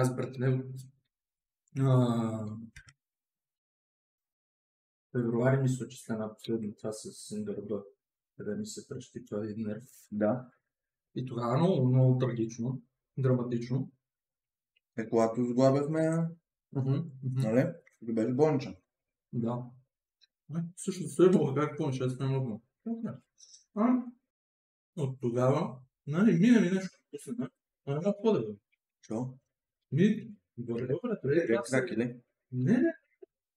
Аз братле, февруари мисля, че стана последно това с Индърдо, къде ми се пръщи това един нерв. Да. И тогава много трагично, драматично. Когато сглабяхме, нали? Ти беше болничен. Да. Всъщност следвало, как помниш, аз не мога. От тогава, нали, мина ми нещо пусна, не мога по-да. Що? Добре, Как или? Не,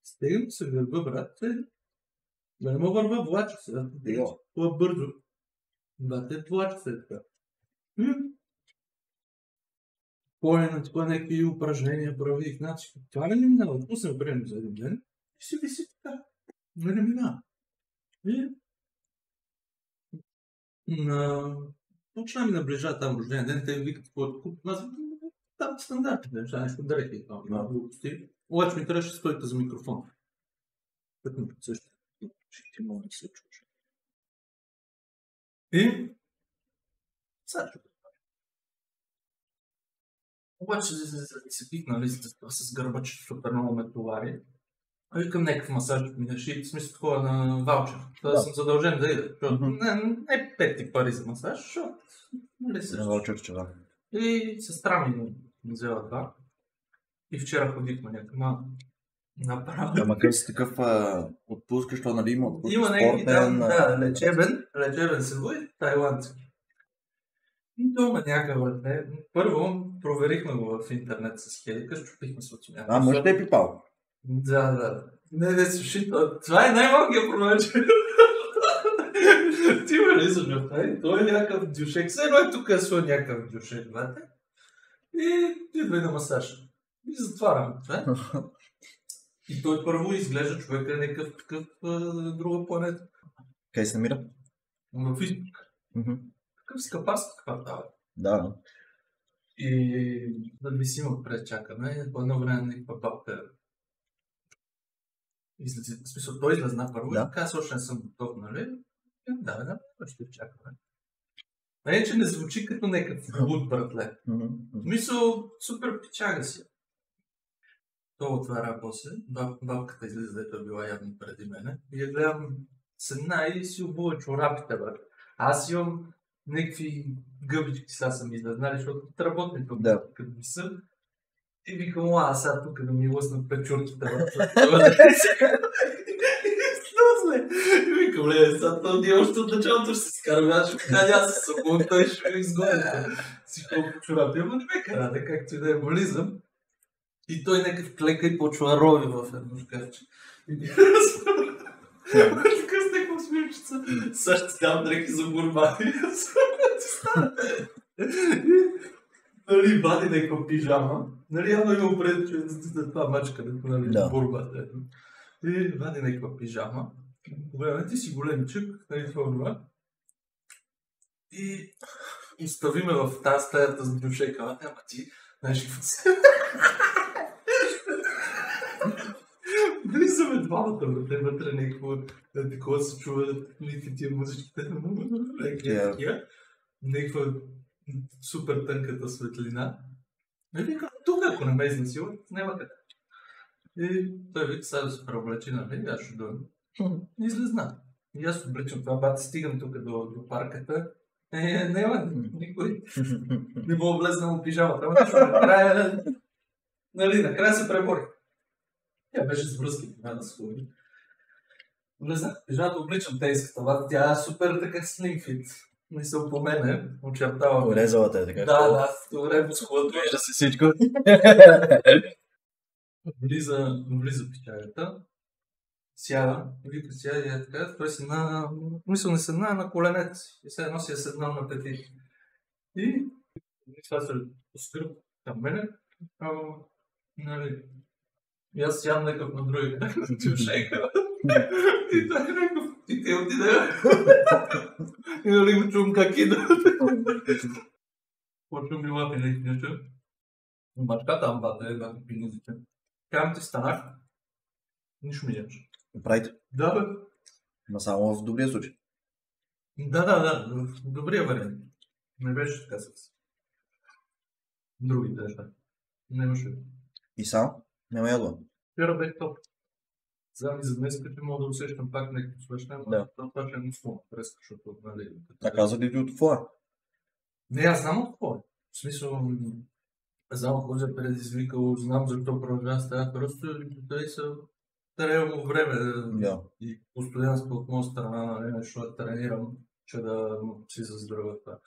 стегам се гърба, брат. Да не мога върва, влача се. Това бързо. Да, те влача се така. По някакви упражнения правих. Значи, това не минава. Пуснем време за един ден и си виси така. Не минава. И почна ми наближава там рожден ден, те викат какво куп. Аз там стандартните неща, нещо дрехи там. Обаче ми трябваше стойка за микрофон. Път ми също. Ще ти мога да се чуеш. И сега обаче се пих, нали, с гърба, че супер много ме товари. Викам някакъв масаж ми наши, в смисъл такова на ваучер. Това съм задължен да ида, защото не 5 пари за масаж, защото нали се... Ваучер, че да. И сестра ми взела това. И вчера ходихме някакъв направо. Ама къв си такъв отпускаш, що нали има отпускаш има някакви спортен... Да, лечебен се води, тайландски. И то има някакъв върте. Първо проверихме го в интернет с Хелика, щупихме се от мяко. Може да е пипал. Да. Не, слушай, това е най-малкият проблем, че ти ме лизаш в това. Той е някакъв дюшек. Все едно е тук е своя някакъв дюшек, знаете. И идва и на масаж. И затварям това. И той първо изглежда човека някакъв такъв друга планета. Къде се намира? В изток. Такъв скъпарски квартал. Да. И да висим отпред чакаме. По едно време някаква бабка в смисъл, той излезна първо и каза, още не съм готов, нали? Да, ще чакаме. Не, че не звучи като някакъв луд братле. Мисъл, супер пичага си. Той отваря после, бабката излиза, дето е била явно преди мене. И я гледам седна и си обува чорапите, брат. Аз имам някакви гъбички, сега съм издазнали, защото работни тук, като ми са. И викам, сега тук да ми лъснат печурките, брат. И викам, сега това ние още от началото ще се скараме, аз ще кажа, аз се събувам, той ще ме изгоня. Си колко чорапи, ама не ме карате, както и да е влизам. И той някакъв клека и почва рови в едно шкафче. И ми така с някакво смирчица. Сега ще ти дам дрехи за борба. Нали, вади някаква пижама. Нали, явно има пред, че за това мачка, нали, борбата. И вади някаква пижама. Гледаме, ти си големчък, нали, това. И оставиме в тази стаята с дюшека. Ама ти, знаеш какво се... Влизаме двамата, вътре някакво, такова се чува, тия музичките, някаква супер тънката светлина. И вика, тук ако не ме изнасилат, няма къде. И той вика, сега да се преоблечи, нали, аз ще дойдем. И излезна. И аз обличам това, бати, стигам тук до парката. Няма никой. Не мога влезна му пижамата, ама накрая, нали, накрая се пребори. Тя беше с връзки, да се ходи. Влезнах в пижамата, обличам тейската вата, тя е супер така слимфит. Мисъл по мене, очертава. Урезала те така. Да, добре, посхватва. Вижда се всичко. Влиза пичагата. Сяда, вика сяда и е така, той седна, мисъл не седна на коленете си. И сега едно си е седнал на петите. И това се поскръп към мене. Нали, и аз сядам някакъв на други крак на тюшека. И той е някакъв, и те отиде. И нали го чувам как ида. Почвам ми лапи нещо. Бачката амбата е да пинизите. Кам ти станах, нищо ми нямаш. Правите? Да, бе. Но само в добрия случай. Да, в добрия вариант. Не беше така с другите неща. Нямаше. И сам? Няма ядла. Вчера бех топ. Сега ми за днес като мога да усещам пак някакво свещане, Да. но това ще е мислено преска, защото, нали... А каза ли ти от това? Не, аз знам от какво е. В смисъл, знам какво се предизвикало, знам защо продължава с това, просто той са трябва му време Да. и постоянство от моя страна, нали, нещо да тренирам, че да си заздравя това.